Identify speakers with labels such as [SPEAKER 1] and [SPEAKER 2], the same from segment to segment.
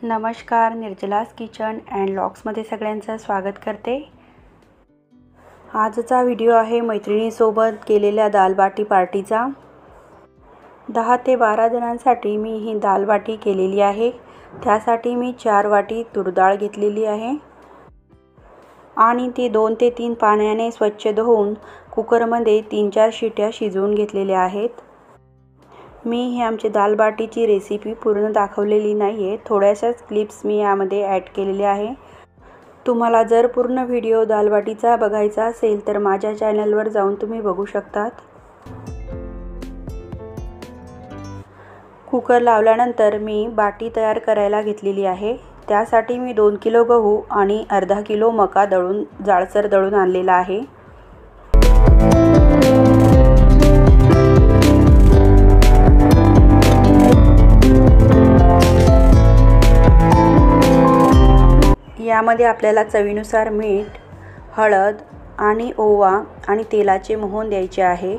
[SPEAKER 1] नमस्कार, निर्जलास kitchen and व्लॉग्समध्ये सगळ्यांचं स्वागत करते। आजचा व्हिडिओ आहे मैत्रिणीसोबत केलेल्या दाल बाटी पार्टीचा। 10 ते 12 जणांसाठी मी ही दाल बाटी केलेली आहे। त्यासाठी मी 4 वाटी तूर डाळ घेतलेली आहे आणि ती 2 ते 3 पाण्याने स्वच्छ धुवून कुकरमध्ये 3-4 शिट्या शिजवून घेतलेल्या आहेत। मी ही आमची दाल बाटीची रेसिपी पूर्ण दाखवलेली नाहीये, थोड्याशाच क्लिप्स मी यामध्ये ॲड केलेले आहे। तुम्हाला जर पूर्ण व्हिडिओ दाल बाटीचा बघायचा असेल तर माझ्या चॅनलवर जाऊन तुम्ही बघू शकतात। कुकर लावल्यानंतर मी बाटी तयार करायला घेतलेली आहे। त्यासाठी मी 2 किलो गहू आणि अर्धा किलो मका जाडसर दळून आणलेला आहे। यामध्ये आपल्याला चवीनुसार मीठ, हळद आणि ओवा आणि तेलाचे मोहन द्यायचे आहे।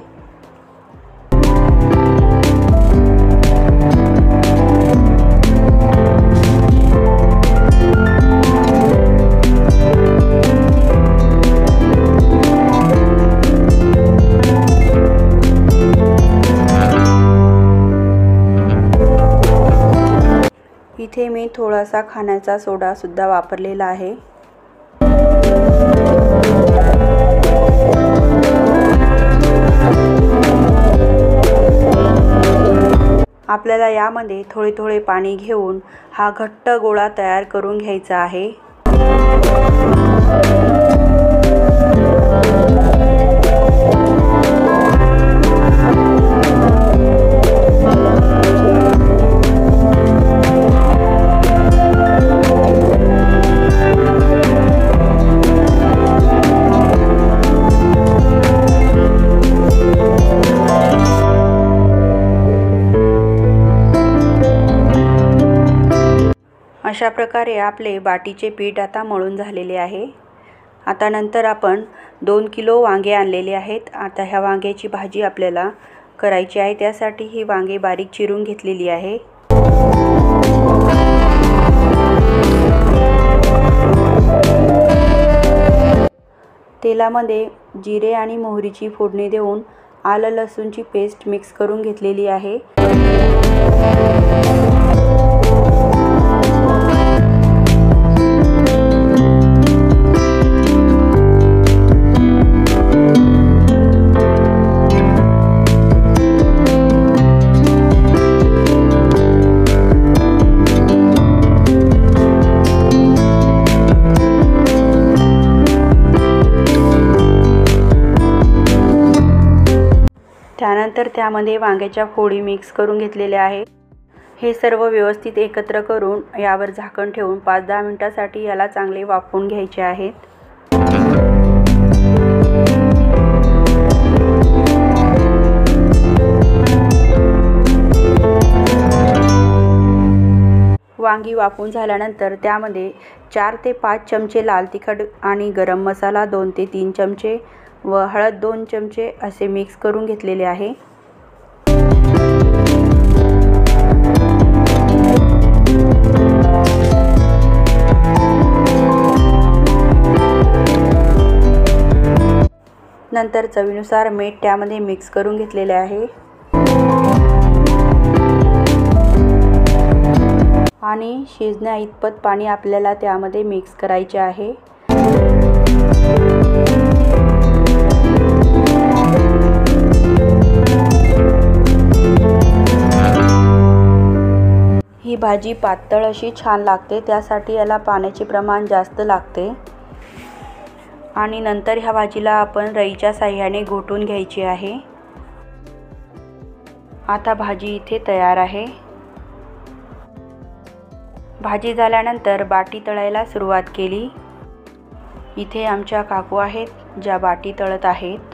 [SPEAKER 1] इथे मी थोडासा खाण्याचा सोडा सुद्धा वापरलेला आहे। आपल्याला यामध्ये थोडे थोडे पाणी घेऊन हा घट्ट गोळा तयार करून घ्यायचा आहे। अशा प्रकारे आपले बाटीचे पीठ आता मळून झालेले आहे। आता नंतर आपण 2 किलो वांगे आणलेले आहेत। आता ह्या वांग्याची भाजी आपल्याला करायची आहे। त्यासाठी ही वांगे बारीक चिरून घेतलेली आहे। तेलामध्ये जिरे आणि मोहरीची फोडणी देऊन आलं लसूणची पेस्ट मिक्स करून घेतलेली आहे। त्यानंतर त्यामध्ये वांग्याच्या फोडी मिक्स करून घेतलेल्या आहे। हे सर्व व्यवस्थित एकत्र करून यावर झाकण ठेवून 5-10 मिनिटांसाठी याला चांगले वाफवून घ्यायचे आहेत। वांगी वाफवून झाल्यानंतर त्यामध्ये 4 ते 5 चमचे लाल तिखट आणि गरम मसाला 2 ते 3 चमचे व हळद 2 चमचे असे मिक्स करून घेतलेले आहे। नंतर चवीनुसार मीठ त्यामध्ये मिक्स करून घेतलेले आहे आणि शिजण्या इतपत पाणी आपल्याला त्यामध्ये मिक्स करायचे आहे। ही भाजी पातळ अशी छान लागते, त्यासाठी याला पाण्याचे प्रमाण जास्त लागते आणि नंतर ह्या भाजीला आपण रईच्या साहाय्याने घोटून घ्यायची आहे। आता भाजी इथे तयार आहे। भाजी झाल्यानंतर बाटी तळायला सुरुवात केली। इथे आमच्या काकू आहेत ज्या बाटी तळत आहेत।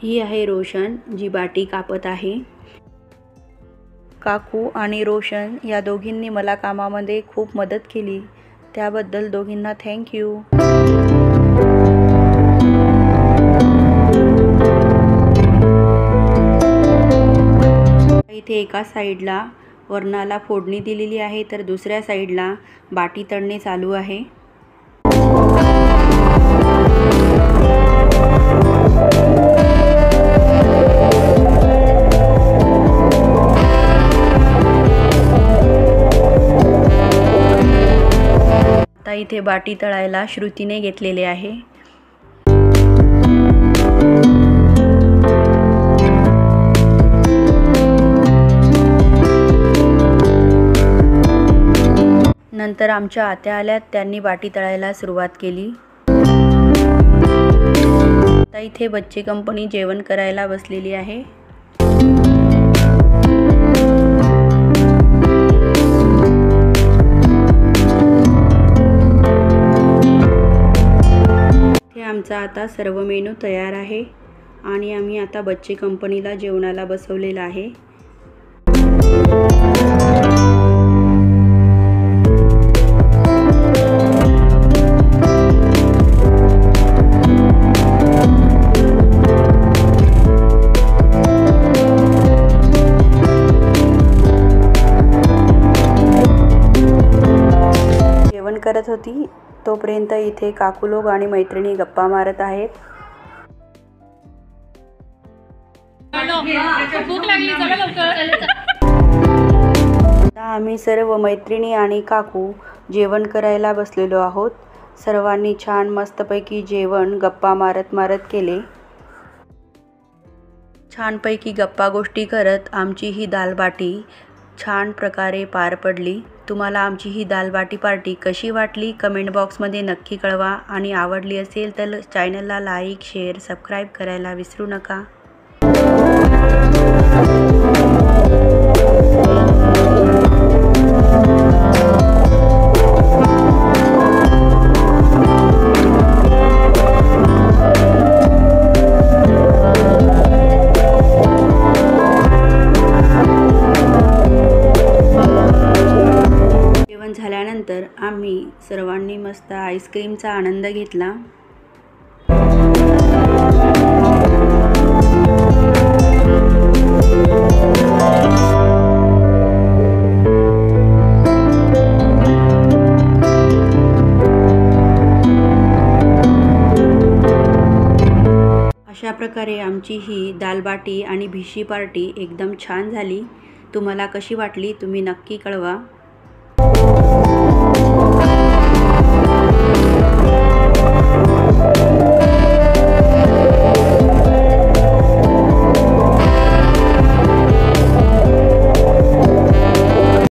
[SPEAKER 1] ही आहे रोशन जी बाटी कापत आहे। काकू आणि रोशन या दोघींनी मला कामामध्ये खूप मदत केली त्याबद्दल दोघींना थँक्यू। इथे एका साईडला वरणाला फोडणी दिलेली आहे तर दुसऱ्या साईडला बाटी तळणे चालू आहे। आता इथे बाटी तळायला श्रुतीने घेतलेले आहे। नंतर आमच्या आत्या आल्यात, त्यांनी बाटी तळायला सुरुवात केली। आता इथे बच्चे कंपनी जेवण करायला बसलेली आहे। इथे आमचा आता सर्व मेनू तयार आहे आणि आम्ही आता बच्चे कंपनीला जेवणाला बसवलेला आहे। जेवण करत होती तोपर्यंत इथे काकू लोक आणि मैत्रिणी गप्पा मारत आहेत। आता आम्ही सर्व मैत्रिणी आणि काकू जेवण करायला बसलेलो आहोत। सर्वांनी छान मस्तपैकी जेवण गप्पा मारत मारत केले। छानपैकी गप्पा गोष्टी करत आमची ही दाल बाटी छान प्रकारे पार पडली। तुम्हाला आमची ही दाल बाटी पार्टी कशी वाटली कमेंट बॉक्समध्ये नक्की कळवा आणि आवडली असेल तर चॅनलला लाईक, शेअर, सबस्क्राईब करायला विसरू नका। जेवण झाल्यानंतर आम्ही सर्वांनी मस्त आईस्क्रीमचा आनंद घेतला। अशा प्रकारे आमची ही दाल बाटी आणि भिशी पार्टी एकदम छान झाली। तुम्हाला कशी वाटली तुम्ही नक्की कळवा।